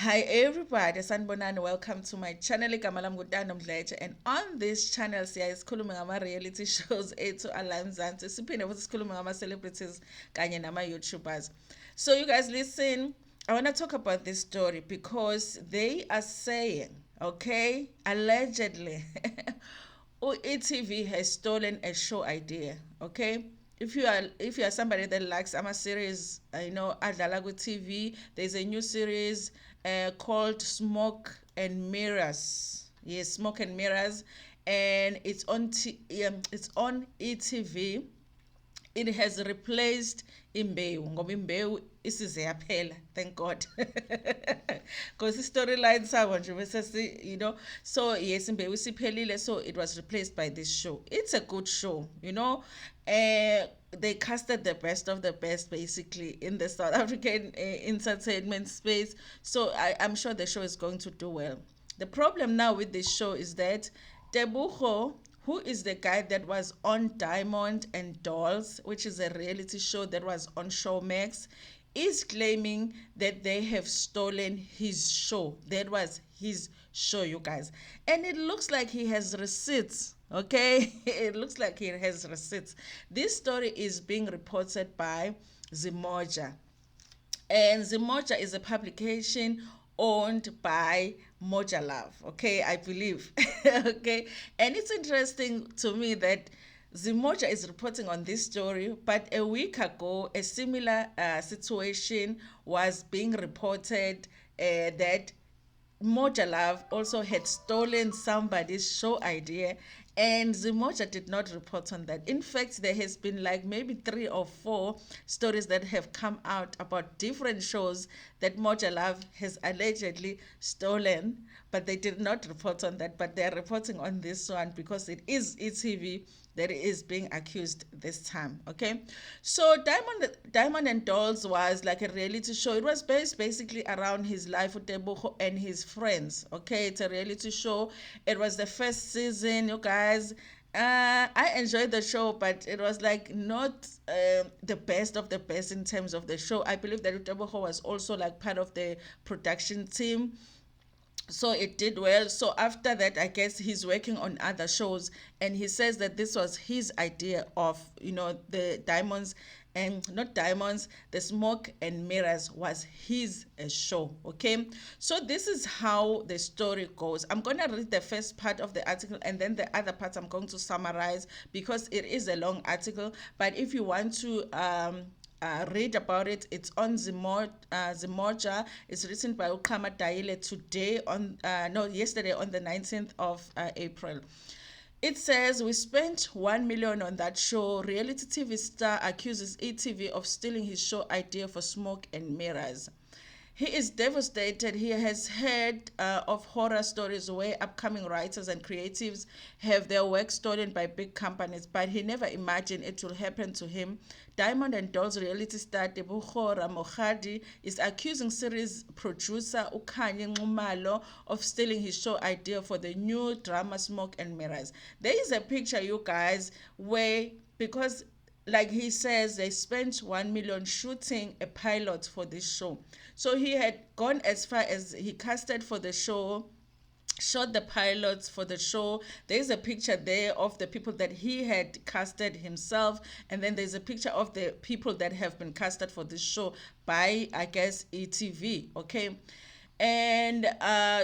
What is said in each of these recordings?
Hi everybody, sanibonani. Welcome to my channel. Igama lami Mdletshe, and on this channel sikhuluma ngama reality shows ethu ala eMzansi. Siphinde futhi sikhuluma ngama celebrities kanye nama YouTubers. So you guys listen, I want to talk about this story because they are saying, okay, allegedly ETV has stolen a show idea, okay? If you are somebody that likes a series, adlala ku TV, there's a new series called Smoke and Mirrors. Yes, Smoke and Mirrors, and it's on ETV. It has replaced imbewu ngoba imbewu isize yaphela, thank God. Because the storyline sabo nje bese so yes, imbewu isiphelile, so it was replaced by this show. It's a good show, they casted the best of the best basically in the South African entertainment space, so I'm sure the show is going to do well. The problem now with this show is that Tebucho, who is the guy that was on Diamond and Dolls, which is a reality show that was on Showmax, is claiming that they have stolen his show. That was his show, you guys. And it looks like he has receipts, okay? It looks like he has receipts. This story is being reported by Zimoja. And Zimoja is a publication owned by Moja Love, okay, I believe. Okay, and it's interesting to me that Zimoja is reporting on this story, but a week ago, a similar situation was being reported that Moja Love also had stolen somebody's show idea, and Zimoja did not report on that. In fact, there has been like maybe 3 or 4 stories that have come out about different shows that Moja Love has allegedly stolen, but they did not report on that. But they are reporting on this one because it is ETV that is being accused this time. Okay, so Diamond and Dolls was like a reality show. It was based basically around his life with Tebucho and his friends. Okay, it's a reality show. It was the first season, you guys. I enjoyed the show, but it was like not the best of the best in terms of the show. I believe that Tebucho was also like part of the production team, so it did well. So after that, I guess he's working on other shows, and he says that this was his idea of the diamonds, and not diamonds, the Smoke and Mirrors was his show. Okay, so this is how the story goes. I'm going to read the first part of the article, and then the other parts I'm going to summarize because it is a long article. But if you want to read about it, it's on Zimoja. It's written by Ukama Daile today yesterday on the 19th of April. It says, we spent 1 million on that show. Reality TV star accuses ETV of stealing his show idea for Smoke and Mirrors. He is devastated. He has heard of horror stories where upcoming writers and creatives have their work stolen by big companies, but he never imagined it will happen to him. Diamond and Dolls reality star Tebucho Ramohadi is accusing series producer Ukanye Nxumalo of stealing his show idea for the new drama Smoke and Mirrors. There is a picture, you guys, where, because like he says, they spent 1 million shooting a pilot for this show. So he had gone as far as he casted for the show, shot the pilots for the show. There's a picture there of the people that he had casted himself, and then there's a picture of the people that have been casted for this show by, I guess, ETV. Okay, and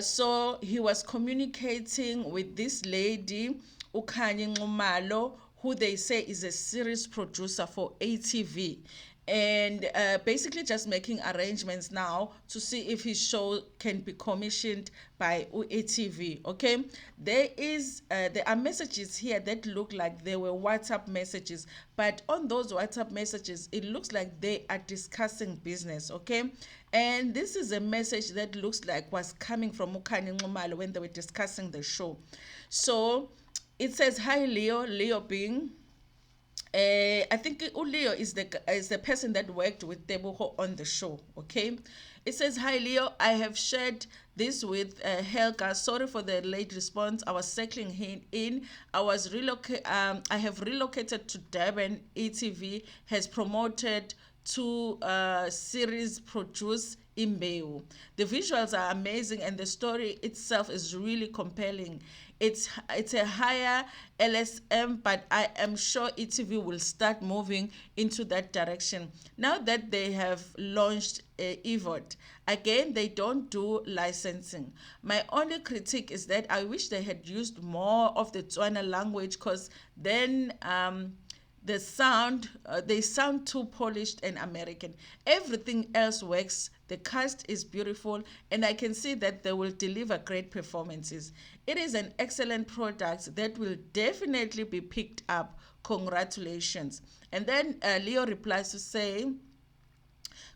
so he was communicating with this lady Ukanye Nxumalo, who they say is a series producer for ETV, and basically just making arrangements now to see if his show can be commissioned by ETV. Okay, there are messages here that look like they were WhatsApp messages, but on those WhatsApp messages it looks like they are discussing business. Okay, and this is a message that looks like was coming from Ukanye Nxumalo when they were discussing the show. So it says, hi Leo, Leo being I think Leo is the person that worked with Tebucho on the show. Okay, it says, hi Leo, I have shared this with Helga. Sorry for the late response. I was settling in. I have relocated to Durban. ETV has promoted to series produce Imbewu. The visuals are amazing and the story itself is really compelling. It's a higher LSM, but I am sure ETV will start moving into that direction. Now that they have launched EVOD, again, they don't do licensing. My only critique is that I wish they had used more of the Tswana language, because then the sound, they sound too polished and American. Everything else works. The cast is beautiful, and I can see that they will deliver great performances. It is an excellent product that will definitely be picked up. Congratulations. And then Leo replies to say,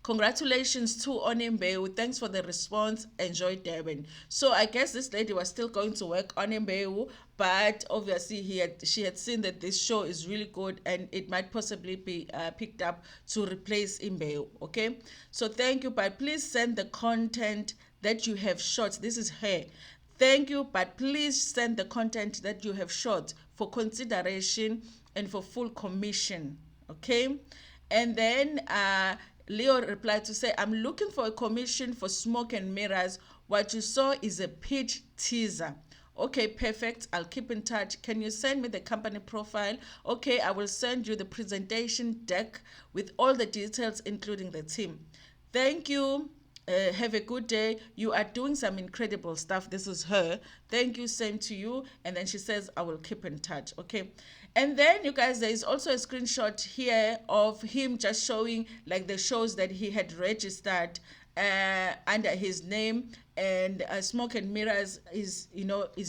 congratulations to Onimbewu. Thanks for the response. Enjoy Durban. So I guess this lady was still going to work on Imbewu, but obviously she had seen that this show is really good and it might possibly be picked up to replace Imbewu. Okay, so thank you, but please send the content that you have shot. This is her. Thank you, but please send the content that you have shot for consideration and for full commission. Okay, and then Leo replied to say, I'm looking for a commission for Smoke and Mirrors. What you saw is a pitch teaser. Okay, perfect. I'll keep in touch. Can you send me the company profile? Okay, I will send you the presentation deck with all the details, including the team. Thank you. Have a good day. You are doing some incredible stuff. This is her. Thank you. Same to you. And then she says, I will keep in touch. Okay. And then, you guys, there is also a screenshot here of him just showing like the shows that he had registered under his name, and Smoke and Mirrors is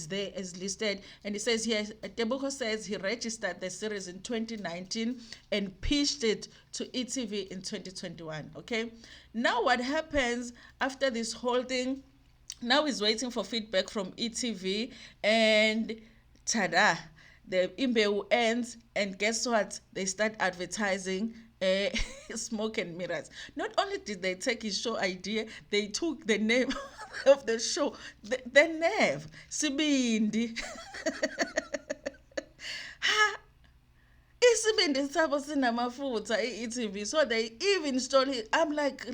there as listed, and it says here Tebuko says he registered the series in 2019 and pitched it to ETV in 2021. Okay, now what happens after this whole thing? Now he's waiting for feedback from ETV, and tada, the Imbewu ends, and guess what? They start advertising Smoke and Mirrors. Not only did they take his show idea, they took the name of the show, the nerve, Sibindi. Ha! Isibindi sabo sinamafutha e-ETV, so they even stole it. I'm like,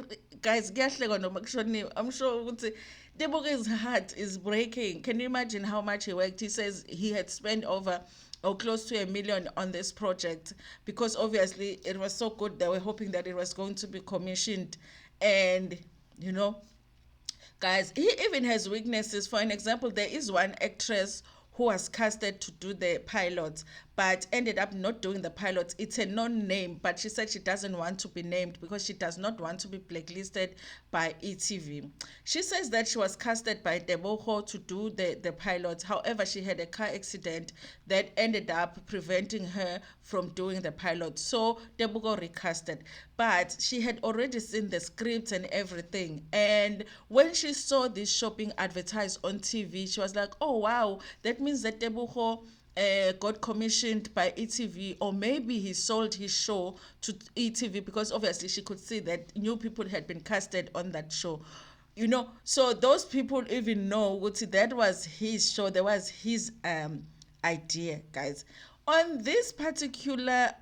guys, I'm sure Deboke's heart is breaking. Can you imagine how much he worked? He says he had spent over or close to $1 million on this project, because obviously it was so good. They were hoping that it was going to be commissioned. And, guys, he even has weaknesses. For an example, there is one actress who was casted to do the pilot, but ended up not doing the pilot. It's a non-name, but she said she doesn't want to be named because she does not want to be blacklisted by ETV. She says that she was casted by Zimoja to do the pilot. However, she had a car accident that ended up preventing her from doing the pilot. So Zimoja recasted, but she had already seen the script and everything. And when she saw this show being advertised on TV, she was like, oh wow, that means that Zimoja got commissioned by ETV, or maybe he sold his show to ETV, because obviously she could see that new people had been casted on that show. So those people even know what that was his show, that was his idea, guys. On this particular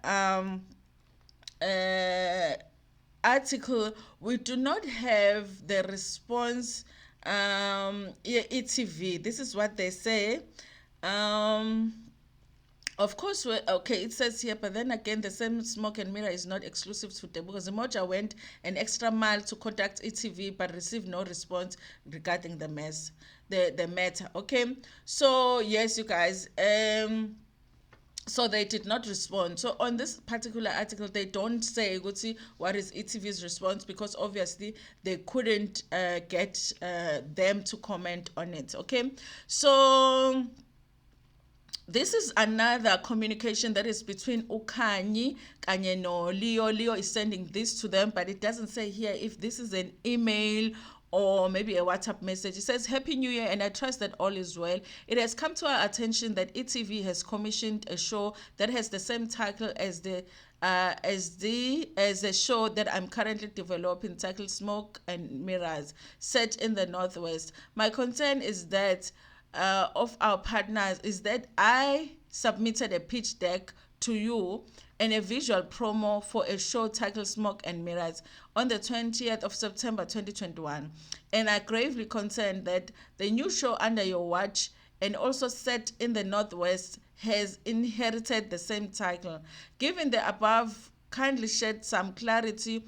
article, we do not have the response. ETV, this is what they say. Of course, okay, it says here, but then again, the same Smoke and Mirror is not exclusive to them, because Zimoja went an extra mile to contact ETV but received no response regarding the matter. Okay, so yes, you guys, so they did not respond. So on this particular article, they don't say what is ETV's response, because obviously they couldn't get them to comment on it. Okay, so this is another communication that is between Ukhanyi kanye no Leo. Leo is sending this to them, but it doesn't say here if this is an email or maybe a WhatsApp message. It says, Happy New Year, and I trust that all is well. It has come to our attention that ETV has commissioned a show that has the same title as a show that I'm currently developing, titled Smoke and Mirrors, set in the Northwest. My concern is that of our partners is that I submitted a pitch deck to you and a visual promo for a show titled Smoke and Mirrors on the 20th of September 2021, and are gravely concerned that the new show under your watch and also set in the Northwest has inherited the same title. Given the above, kindly shed some clarity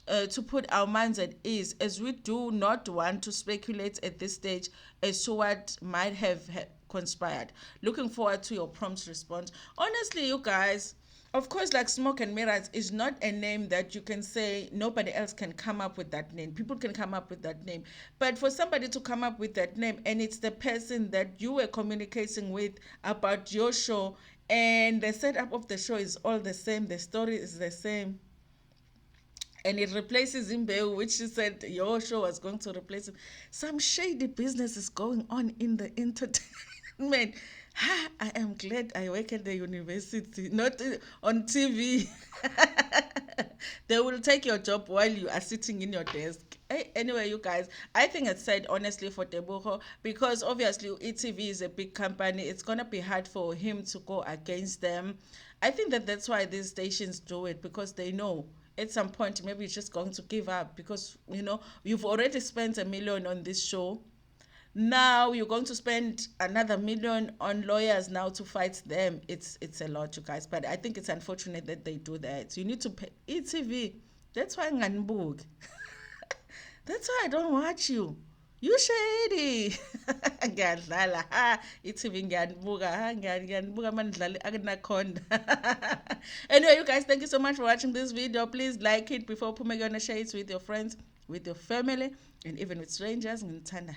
to put our minds at ease, as we do not want to speculate at this stage as to what might have conspired. Looking forward to your prompt response. Honestly, you guys, of course, like Smoke and Mirrors is not a name that you can say nobody else can come up with that name. People can come up with that name. But for somebody to come up with that name, and it's the person that you were communicating with about your show, and the setup of the show is all the same, the story is the same, and it replaces Imbeu, which she said your show was going to replace it. Some shady business is going on in the entertainment. I am glad I work at the university, not on TV. They will take your job while you are sitting in your desk. Anyway, you guys, I think it's said honestly for Tebogo, because obviously ETV is a big company. It's going to be hard for him to go against them. I think that that's why these stations do it, because they know at some point maybe it's just going to give up, because you've already spent 1 million on this show. Now you're going to spend another 1 million on lawyers now to fight them. It's a lot, you guys, but I think it's unfortunate that they do that. You need to pay ETV. That's why nganibuki. That's why I don't watch you. You shady. Ngiyadlala. ETV ngiyanibuka. Ngiyanibuka mandlali akunakhona. Anyway, you guys, thank you so much for watching this video. Please like it before putting on the shades with your friends, with your family, and even with strangers. Ntando.